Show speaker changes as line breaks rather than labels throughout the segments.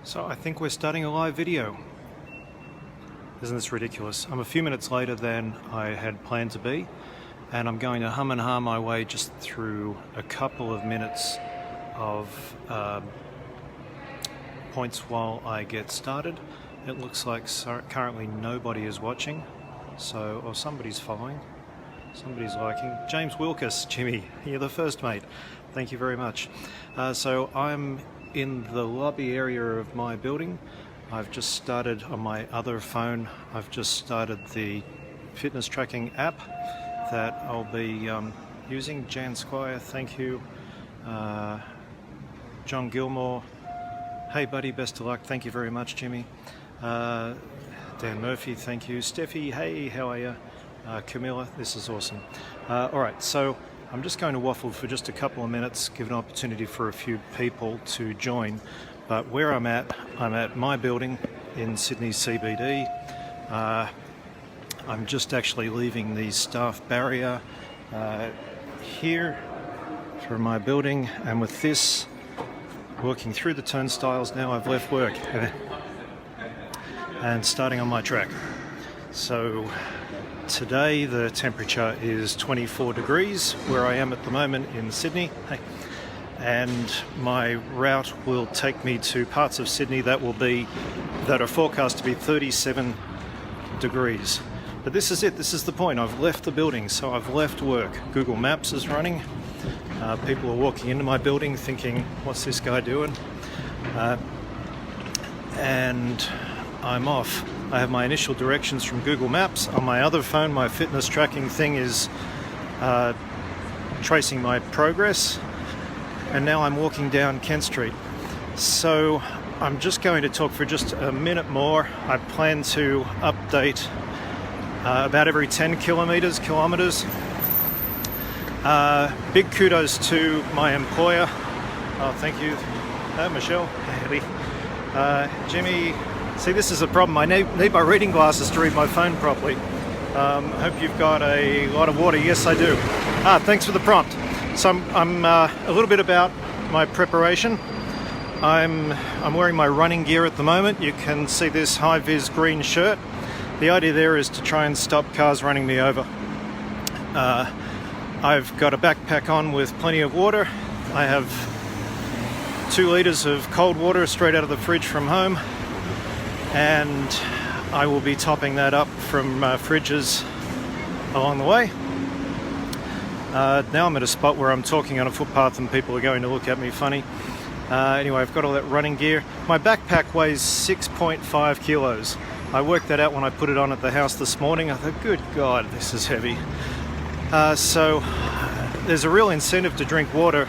So I think we're starting a live video. Isn't this ridiculous? I'm a few minutes later than I had planned to be, and I'm going to hum and ha my way just through a couple of minutes of points while I get started. It looks like currently nobody is watching, or somebody's following, somebody's liking. James Wilkes, Jimmy, you're the first, mate. Thank you very much. So I'm in the lobby area of my building. I've just started on my other phone. I've just started the fitness tracking app that I'll be using. Jan Squire, thank you. John Gilmore, hey buddy, best of luck. Thank you very much, Jimmy. Dan Murphy, thank you. Steffi, hey, how are you? Camilla, this is awesome. All right, so I'm just going to waffle for just a couple of minutes, give an opportunity for a few people to join. But where I'm at my building in Sydney CBD. I'm just actually leaving the staff barrier here for my building, and with this, working through the turnstiles now, I've left work and starting on my track. So today the temperature is 24 degrees where I am at the moment in Sydney. Hey. And my route will take me to parts of Sydney that are forecast to be 37 degrees. But this is it, this is the point. I've left the building, so I've left work. Google Maps is running. People are walking into my building thinking, what's this guy doing? And I'm off. I have my initial directions from Google Maps. On my other phone, my fitness tracking thing is tracing my progress. And now I'm walking down Kent Street. So I'm just going to talk for just a minute more. I plan to update about every 10 kilometers. Big kudos to my employer. Oh, thank you. Michelle. Jimmy. See, this is a problem. I need my reading glasses to read my phone properly. Hope you've got a lot of water. Yes, I do. Thanks for the prompt. So I'm a little bit about my preparation. I'm wearing my running gear at the moment. You can see this high-vis green shirt. The idea there is to try and stop cars running me over. I've got a backpack on with plenty of water. I have 2 liters of cold water straight out of the fridge from home, and I will be topping that up from fridges along the way. Now I'm at a spot where I'm talking on a footpath and people are going to look at me funny. Anyway, I've got all that running gear. My backpack weighs 6.5 kilos. I worked that out when I put it on at the house this morning. I thought, good God, this is heavy. So there's a real incentive to drink water,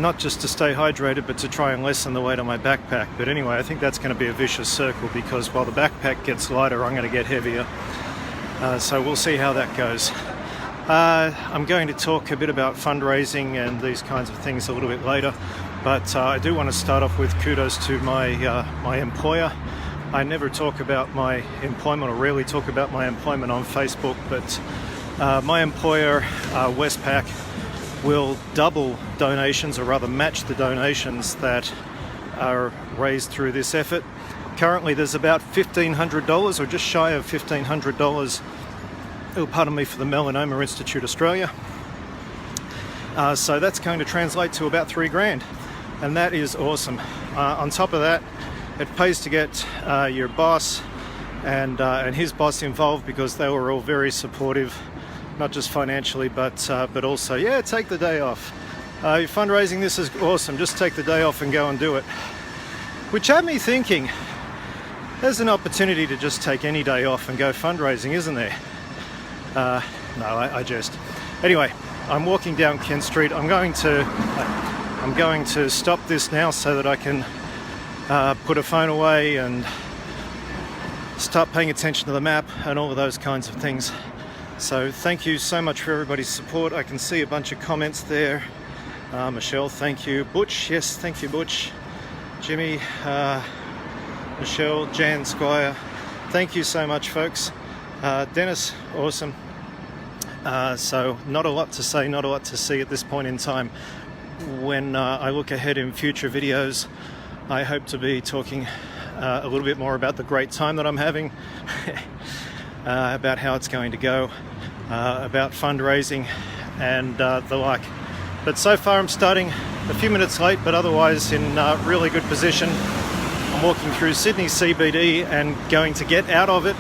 not just to stay hydrated, but to try and lessen the weight on my backpack. But anyway, I think that's going to be a vicious circle, because while the backpack gets lighter, I'm going to get heavier. So we'll see how that goes. I'm going to talk a bit about fundraising and these kinds of things a little bit later, but I do want to start off with kudos to my employer. I never talk about my employment, or rarely talk about my employment on Facebook, but my employer, Westpac, will double donations, or rather match the donations that are raised through this effort. Currently there's about $1,500, or just shy of $1,500, pardon me, for the Melanoma Institute Australia. So that's going to translate to about $3,000, and that is awesome. On top of that, it pays to get your boss and his boss involved, because they were all very supportive, not just financially, but also, yeah, take the day off. You're fundraising, this is awesome. Just take the day off and go and do it. Which had me thinking, there's an opportunity to just take any day off and go fundraising, isn't there? No, I jest. Anyway, I'm walking down Kent Street. I'm going to stop this now so that I can put a phone away and start paying attention to the map and all of those kinds of things. So thank you so much for everybody's support. I can see a bunch of comments there. Michelle, thank you. Butch, yes, thank you, Butch. Jimmy, Michelle, Jan Squire, thank you so much, folks. Dennis, awesome. So not a lot to say, not a lot to see at this point in time. When I look ahead in future videos, I hope to be talking a little bit more about the great time that I'm having, about how it's going to go, about fundraising and the like. But so far I'm starting a few minutes late, but otherwise in really good position. I'm walking through Sydney CBD and going to get out of it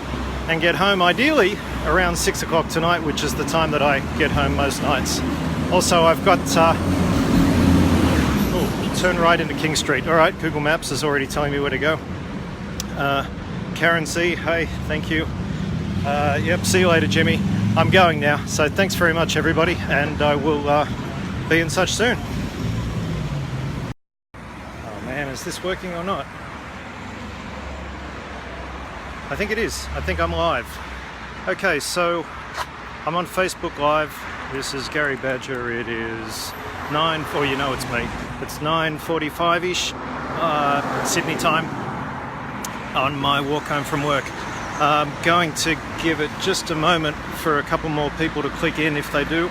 and get home ideally around 6 o'clock tonight, which is the time that I get home most nights. Also, I've got turn right into King Street. All right, Google Maps is already telling me where to go. Karen C, hey, thank you. Yep, see you later, Jimmy. I'm going now, so thanks very much, everybody, and I will be in touch soon. Oh man, is this working or not? I think it is. I think I'm live. Okay, so I'm on Facebook Live. This is Gary Badger. It is you know it's me. It's 9:45-ish Sydney time on my walk home from work. I'm going to give it just a moment for a couple more people to click in if they do.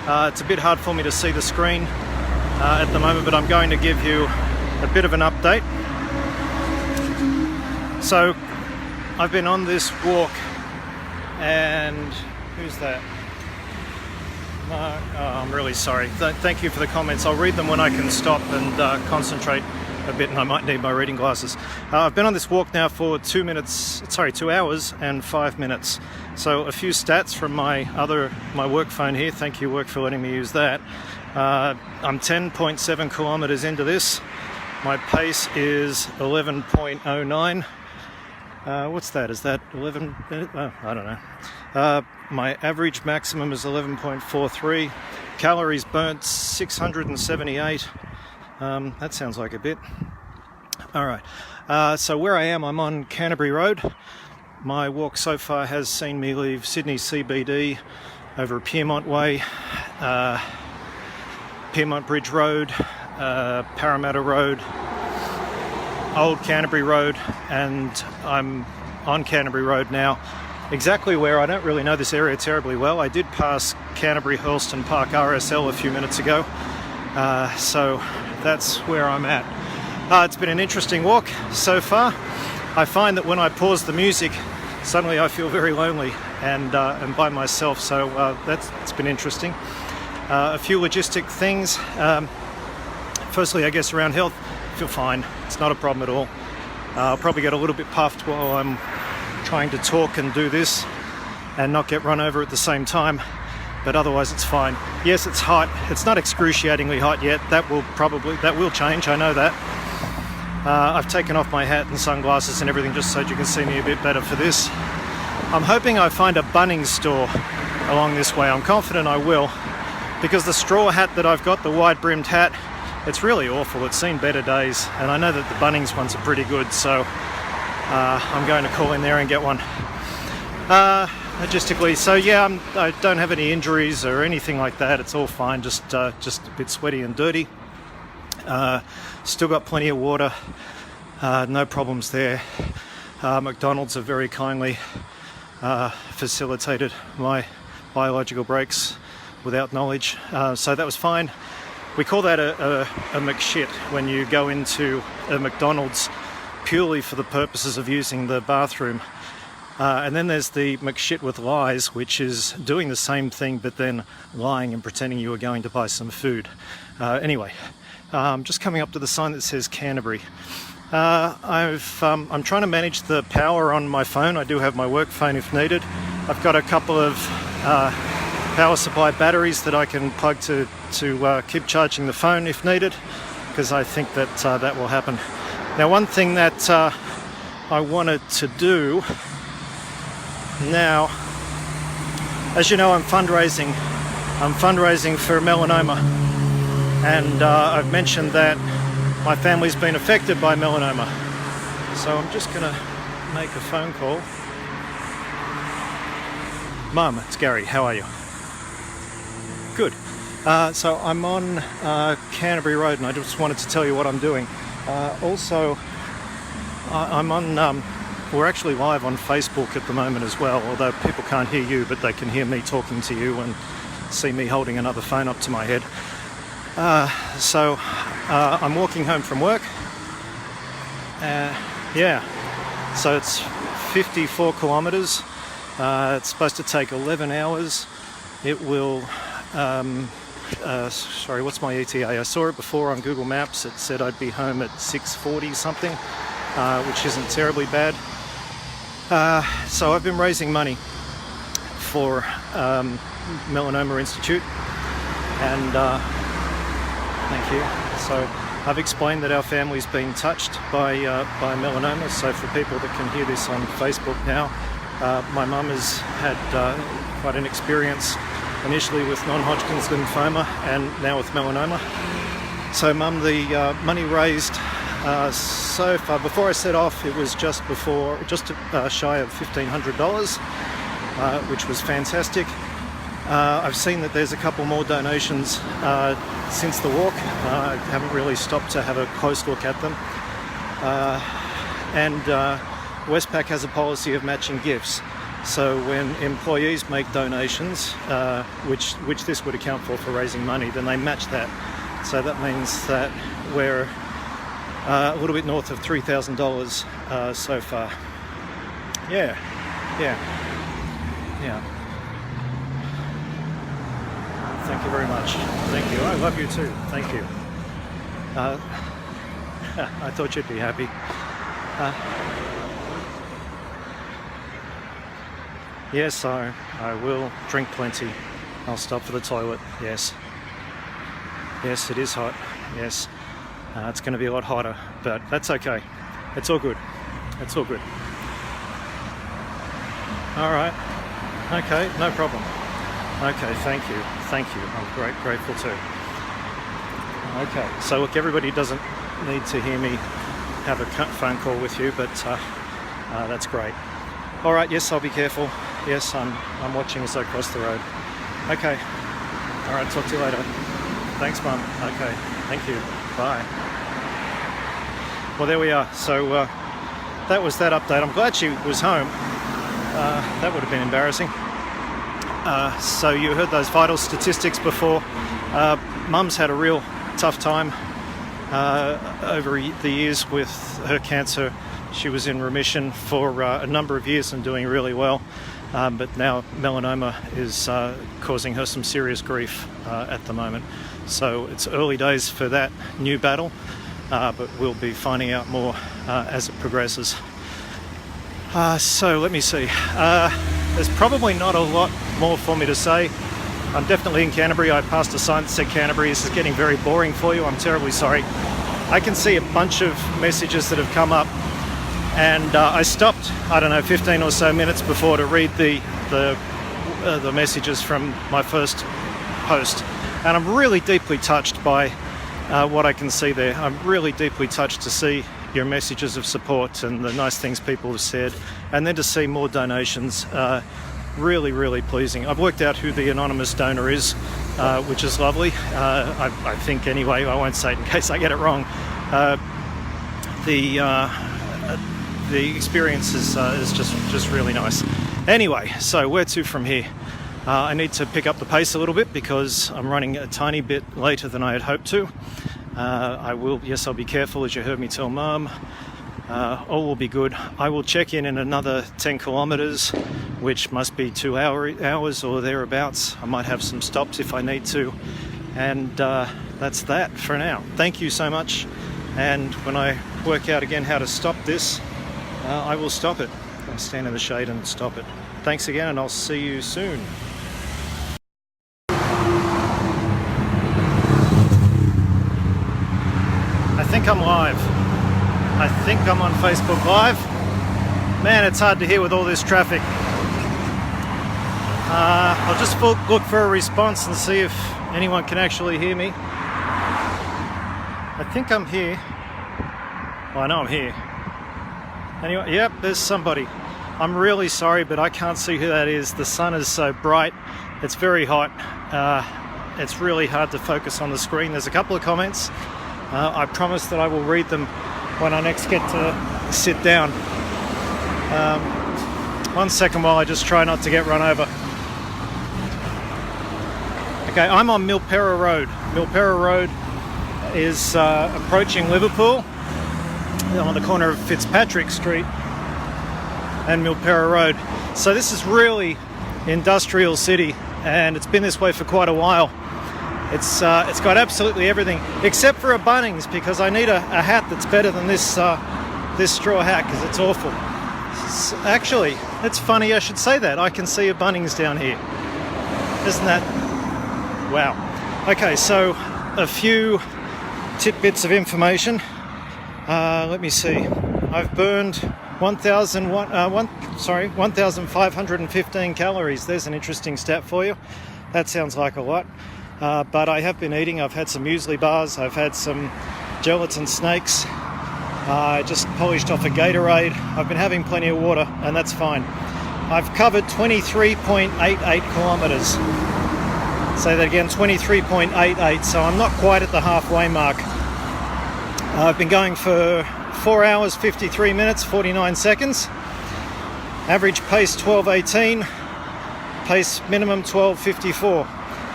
It's a bit hard for me to see the screen at the moment, but I'm going to give you a bit of an update. So I've been on this walk, and who's that? I'm really sorry. Thank you for the comments. I'll read them when I can stop and concentrate a bit, and I might need my reading glasses. I've been on this walk now for 2 hours and 5 minutes. So a few stats from my work phone here. Thank you, work, for letting me use that. I'm 10.7 kilometers into this. My pace is 11.09. What's that? Is that 11? Oh, I don't know. My average maximum is 11.43. Calories burnt 678. That sounds like a bit. All right. So where I am, I'm on Canterbury Road. My walk so far has seen me leave Sydney CBD over Pyrmont Way, Pyrmont Bridge Road, Parramatta Road, Old Canterbury Road, and I'm on Canterbury Road now. Exactly where, I don't really know this area terribly well. I did pass Canterbury Hurlston Park RSL a few minutes ago, so that's where I'm at. It's been an interesting walk so far. I find that when I pause the music, suddenly I feel very lonely and by myself, so it's been interesting. A few logistic things. Firstly, I guess around health, I feel fine. It's not a problem at all. I'll probably get a little bit puffed while I'm trying to talk and do this and not get run over at the same time, but otherwise it's fine. Yes, it's hot. It's not excruciatingly hot yet. That will change, I know that. I've taken off my hat and sunglasses and everything just so you can see me a bit better for this. I'm hoping I find a Bunnings store along this way. I'm confident I will, because the straw hat that I've got, the wide-brimmed hat, it's really awful. It's seen better days, and I know that the Bunnings ones are pretty good, so I'm going to call in there and get one. Logistically, so yeah, I don't have any injuries or anything like that. It's all fine, just a bit sweaty and dirty. Still got plenty of water, no problems there. McDonald's have very kindly facilitated my biological breaks without knowledge, so that was fine. We call that a McShit when you go into a McDonald's purely for the purposes of using the bathroom. And then there's the McShit with lies, which is doing the same thing but then lying and pretending you are going to buy some food. Anyway, just coming up to the sign that says Canterbury. I'm trying to manage the power on my phone. I do have my work phone if needed. I've got a couple of power supply batteries that I can plug to keep charging the phone if needed, because I think that that will happen. Now, one thing that I wanted to do now, as you know, I'm fundraising for melanoma, and I've mentioned that my family's been affected by melanoma, so I'm just gonna make a phone call. Mum, it's Gary, how are you? Good. So I'm on Canterbury Road, and I just wanted to tell you what I'm doing. Also, I'm on, we're actually live on Facebook at the moment as well, although people can't hear you, but they can hear me talking to you and see me holding another phone up to my head. So I'm walking home from work. Yeah, so it's 54 kilometers. It's supposed to take 11 hours. It will, sorry, what's my ETA? I saw it before on Google Maps. It said I'd be home at 6:40 something, which isn't terribly bad. So I've been raising money for Melanoma Institute, and thank you. So I've explained that our family's been touched by melanoma, so for people that can hear this on Facebook now, my mum has had quite an experience initially with non-Hodgkin's lymphoma and now with melanoma. So mum, the money raised so far, before I set off, it was just shy of $1,500, which was fantastic. I've seen that there's a couple more donations since the walk. I haven't really stopped to have a close look at them. And Westpac has a policy of matching gifts. So when employees make donations, which this would account for raising money, then they match that. So that means that we're a little bit north of $3,000 so far. Yeah. Thank you very much. Thank you. I love you too. Thank you. I thought you'd be happy. Yes, I will drink plenty. I'll stop for the toilet. Yes, it is hot. Yes, it's going to be a lot hotter, but that's okay. It's all good. It's all good. All right. Okay, no problem. Okay, thank you. I'm grateful too. Okay, so look, everybody doesn't need to hear me have a phone call with you, but that's great. All right, yes, I'll be careful. Yes, I'm watching as I cross the road. Okay. All right, talk to you later. Thanks, Mum. Okay, thank you. Bye. Well, there we are. So that was that update. I'm glad she was home. That would have been embarrassing. So you heard those vital statistics before. Mum's had a real tough time over the years with her cancer. She was in remission for a number of years and doing really well, but now melanoma is causing her some serious grief at the moment. So it's early days for that new battle, but we'll be finding out more as it progresses. So let me see. There's probably not a lot more for me to say. I'm definitely in Canterbury. I passed a sign that said Canterbury. This is getting very boring for you. I'm terribly sorry. I can see a bunch of messages that have come up, and I stopped, 15 or so minutes before to read the messages from my first post, and I'm really deeply touched by what I can see there. I'm really deeply touched to see your messages of support and the nice things people have said, and then to see more donations. Really pleasing. I've worked out who the anonymous donor is, which is lovely. I think anyway. I won't say it in case I get it wrong. The experience is just really nice. Anyway, so where to from here? I need to pick up the pace a little bit because I'm running a tiny bit later than I had hoped to. I'll be careful, as you heard me tell Mum. All will be good. I will check in another 10 kilometers, which must be 2 hours or thereabouts. I might have some stops if I need to. And that's that for now. Thank you so much. And when I work out again how to stop this, I will stop it. I'll stand in the shade and stop it. Thanks again, and I'll see you soon. I think I'm live. I think I'm on Facebook Live. Man, it's hard to hear with all this traffic. I'll just look for a response and see if anyone can actually hear me. I think I'm here. Well, I know I'm here. Anyway, yep, there's somebody. I'm really sorry, but I can't see who that is. The sun is so bright. It's very hot. It's really hard to focus on the screen. There's a couple of comments. I promise that I will read them when I next get to sit down. 1 second while I just try not to get run over. Okay, I'm on Milperra Road. Milperra Road is approaching Liverpool. on the corner of Fitzpatrick Street and Milperra Road. So this is really industrial city, and it's been this way for quite a while. It's got absolutely everything except for a Bunnings, because I need a hat that's better than this this straw hat, because it's awful. Actually, it's funny I should say that. I can see a Bunnings down here. Isn't that? Wow. Okay, so a few tidbits of information. Let me see. I've burned 1,515 calories. There's an interesting stat for you. That sounds like a lot. But I have been eating. I've had some muesli bars. I've had some gelatin snakes. I just polished off a Gatorade. I've been having plenty of water, and that's fine. I've covered 23.88 kilometres. Say that again, 23.88. So I'm not quite at the halfway mark. I've been going for 4 hours, 53 minutes, 49 seconds. Average pace 12:18. Pace minimum 12:54.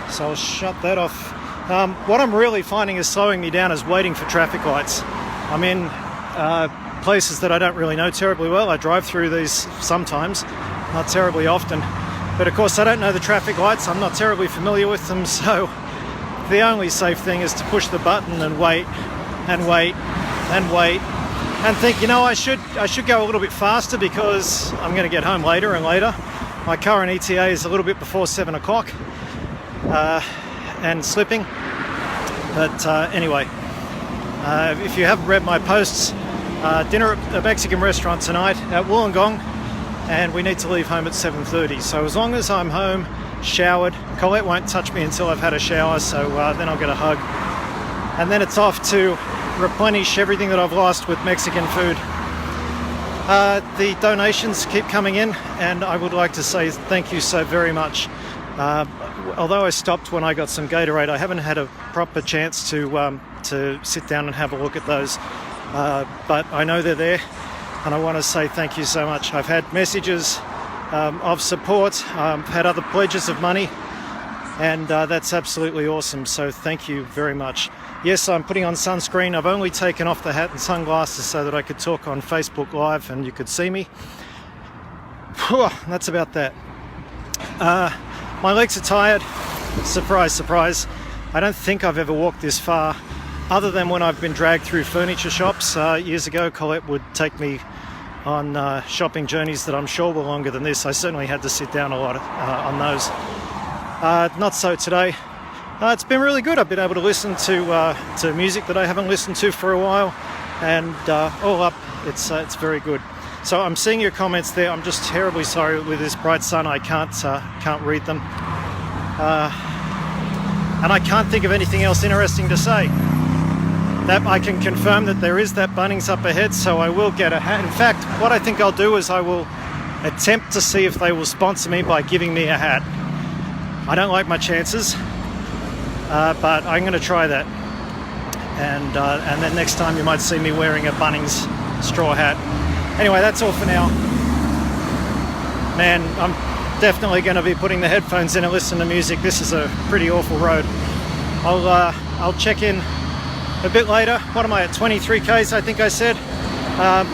So I'll shut that off. What I'm really finding is slowing me down is waiting for traffic lights. I'm in places that I don't really know terribly well. I drive through these sometimes, not terribly often. But of course I don't know the traffic lights. I'm not terribly familiar with them. So the only safe thing is to push the button and wait and wait and wait and think, you know, I should go a little bit faster because I'm going to get home later and later. My current ETA is a little bit before 7 o'clock. And slipping, but anyway, if you haven't read my posts, dinner at a Mexican restaurant tonight at Wollongong, and we need to leave home at 7:30. So as long as I'm home, showered, Colette won't touch me until I've had a shower, so then I'll get a hug, and then it's off to replenish everything that I've lost with Mexican food. The donations keep coming in, and I would like to say thank you so very much. Although I stopped when I got some Gatorade, I haven't had a proper chance to sit down and have a look at those. But I know they're there, and I want to say thank you so much. I've had messages of support, I've had other pledges of money, and that's absolutely awesome. So thank you very much. Yes, I'm putting on sunscreen. I've only taken off the hat and sunglasses so that I could talk on Facebook Live and you could see me. That's about that. My legs are tired. Surprise, surprise. I don't think I've ever walked this far, other than when I've been dragged through furniture shops. Years ago, Colette would take me on shopping journeys that I'm sure were longer than this. I certainly had to sit down a lot on those. Not so today. It's been really good. I've been able to listen to music that I haven't listened to for a while, and all up, it's very good. So I'm seeing your comments there. I'm just terribly sorry with this bright sun. I can't read them, and I can't think of anything else interesting to say. That I can confirm that there is that Bunnings up ahead, so I will get a hat. In fact, what I think I'll do is I will attempt to see if they will sponsor me by giving me a hat. I don't like my chances, but I'm going to try that. And then next time you might see me wearing a Bunnings straw hat. Anyway, that's all for now. Man, I'm definitely going to be putting the headphones in and listen to music. This is a pretty awful road. I'll check in a bit later. What am I at? 23 Ks, I think I said.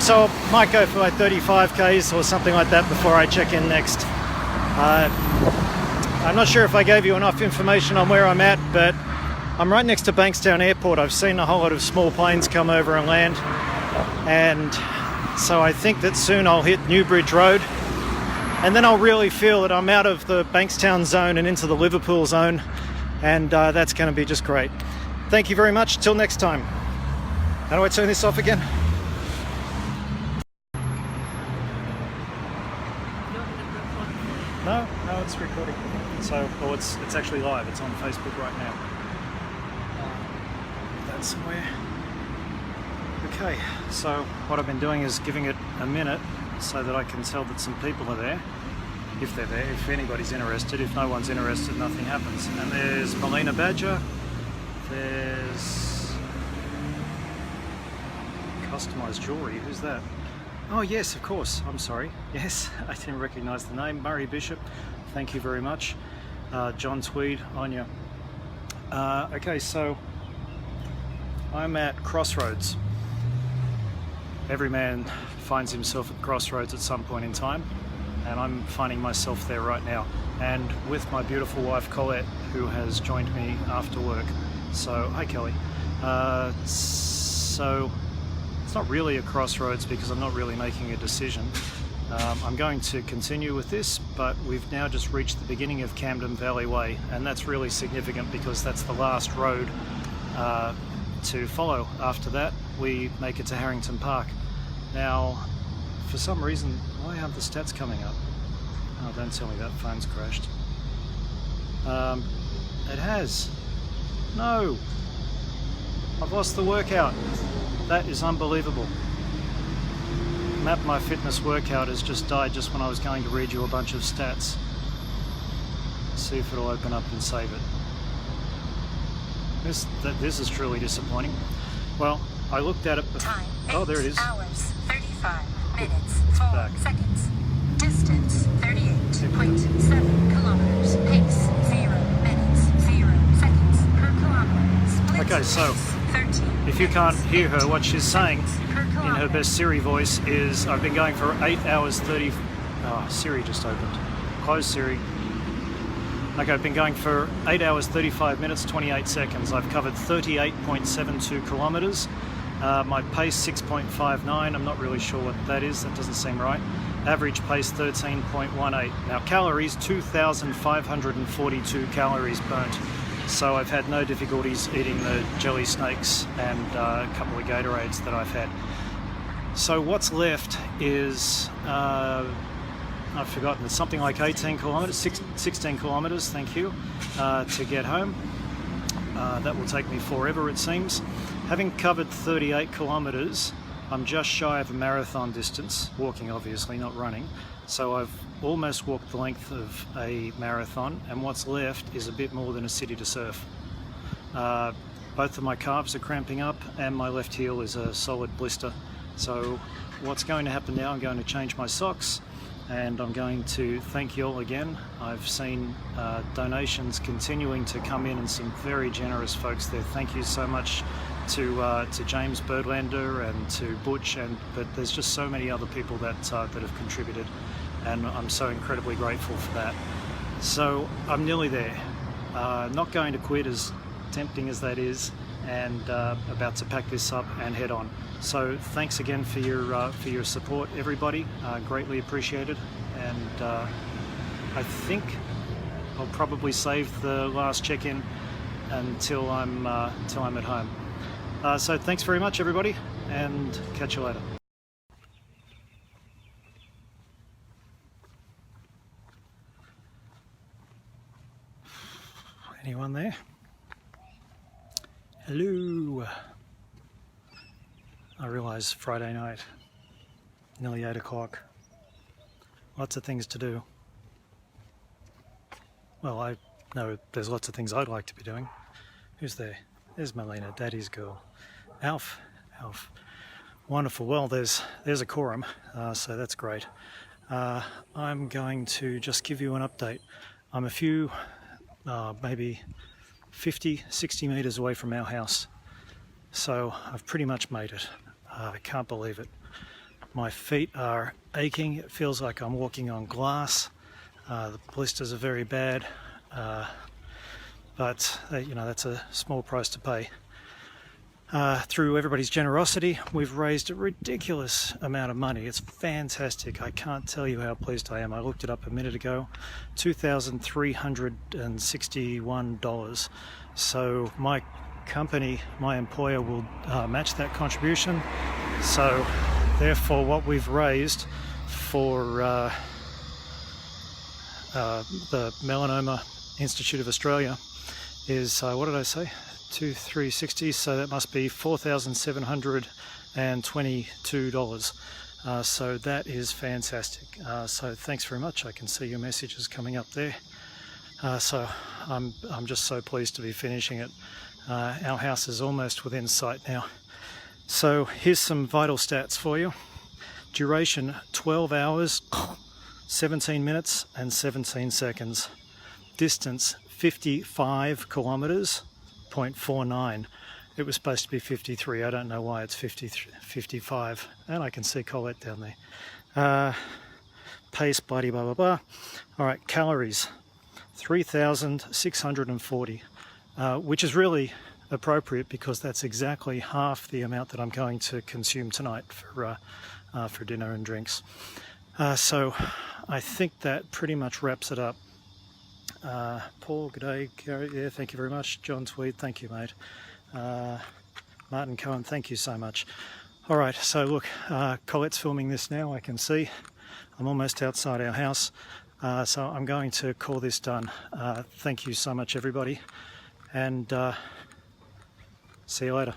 So I might go for like 35 Ks or something like that before I check in next. I'm not sure if I gave you enough information on where I'm at, but I'm right next to Bankstown Airport. I've seen a whole lot of small planes come over and land, and so I think that soon I'll hit Newbridge Road, and then I'll really feel that I'm out of the Bankstown zone and into the Liverpool zone, and that's going to be just great. Thank you very much. Till next time. How do I turn this off again? No, it's recording. So, well, it's actually live. It's on Facebook right now. That's somewhere. Okay, so what I've been doing is giving it a minute so that I can tell that some people are there. If they're there, if anybody's interested. If no one's interested, nothing happens. And there's Melina Badger. There's customized jewelry. Who's that? Oh yes, of course. I'm sorry. Yes, I didn't recognize the name. Murray Bishop. Thank you very much. John Tweed, Anya. Okay, so I'm at Crossroads. Every man finds himself at crossroads at some point in time, and I'm finding myself there right now, and with my beautiful wife Colette, who has joined me after work. So hi Kelly. So it's not really a crossroads because I'm not really making a decision. I'm going to continue with this, but we've now just reached the beginning of Camden Valley Way, and that's really significant because that's the last road to follow. After that we make it to Harrington Park. Now for some reason, why aren't the stats coming up? Oh, don't tell me that phone's crashed. It has. No! I've lost the workout. That is unbelievable. Map My Fitness workout has just died just when I was going to read you a bunch of stats. Let's see if it'll open up and save it. This is truly disappointing. Well, I looked at it before.
Time,
oh, there it is.
hours, 35 minutes, 4 seconds. Distance, 38.7 kilometers. Pace, 0 minutes, 0 seconds per kilometer. Split
Okay, so
pace, 13
if you can't
minutes,
hear her, what she's saying
per
in her
kilometer.
best Siri voice is, I've been going for 8 hours 30... Oh, Siri just opened. Close Siri. Okay, I've been going for 8 hours 35 minutes 28 seconds. I've covered 38.72 kilometers. My pace 6.59. I'm not really sure what that is. That doesn't seem right. Average pace 13.18. Now calories, 2,542 calories burnt. So I've had no difficulties eating the jelly snakes and a couple of Gatorades that I've had. So what's left is, I've forgotten, it's something like 18 kilometers, 16 kilometers, thank you, to get home. That will take me forever, it seems. Having covered 38 kilometers, I'm just shy of a marathon distance, walking obviously, not running. So I've almost walked the length of a marathon, and what's left is a bit more than a city to surf. Both of my calves are cramping up and my left heel is a solid blister. So what's going to happen now, I'm going to change my socks and I'm going to thank you all again. I've seen donations continuing to come in and some very generous folks there. Thank you so much to James Birdlander and to Butch, but there's just so many other people that have contributed, and I'm so incredibly grateful for that. So I'm nearly there. Not going to quit, as tempting as that is, and about to pack this up and head on. So thanks again for your support, everybody. Greatly appreciated, and I think I'll probably save the last check-in until I'm at home. So thanks very much, everybody, and catch you later. Anyone there? Hello. I realise Friday night, nearly 8 o'clock. Lots of things to do. Well, I know there's lots of things I'd like to be doing. Who's there? There's Melina, Daddy's girl. Alf. Wonderful. Well, there's a quorum, so that's great. I'm going to just give you an update. I'm a few, maybe 50, 60 metres away from our house. So I've pretty much made it. I can't believe it. My feet are aching. It feels like I'm walking on glass. The blisters are very bad, but you know, that's a small price to pay. Through everybody's generosity, we've raised a ridiculous amount of money. It's fantastic. I can't tell you how pleased I am. I looked it up a minute ago, $2,361. So my company, my employer, will match that contribution. So therefore what we've raised for the Melanoma Institute of Australia is, what did I say? 2,360, so that must be $4,722. So that is fantastic. So thanks very much. I can see your messages coming up there. So I'm just so pleased to be finishing it. Our house is almost within sight now. So here's some vital stats for you. Duration 12 hours, 17 minutes and 17 seconds. Distance 55 kilometers, 0.49. It was supposed to be 53. I don't know why it's 55. And I can see Colette down there. Pace, blah, blah, blah, blah. All right, calories, 3,640, which is really appropriate because that's exactly half the amount that I'm going to consume tonight for dinner and drinks. So I think that pretty much wraps it up. Paul, g'day. Gary, yeah, thank you very much. John Tweed, thank you, mate. Martin Cohen, thank you so much. All right, so look, Colette's filming this now, I can see. I'm almost outside our house, so I'm going to call this done. Thank you so much, everybody, and see you later.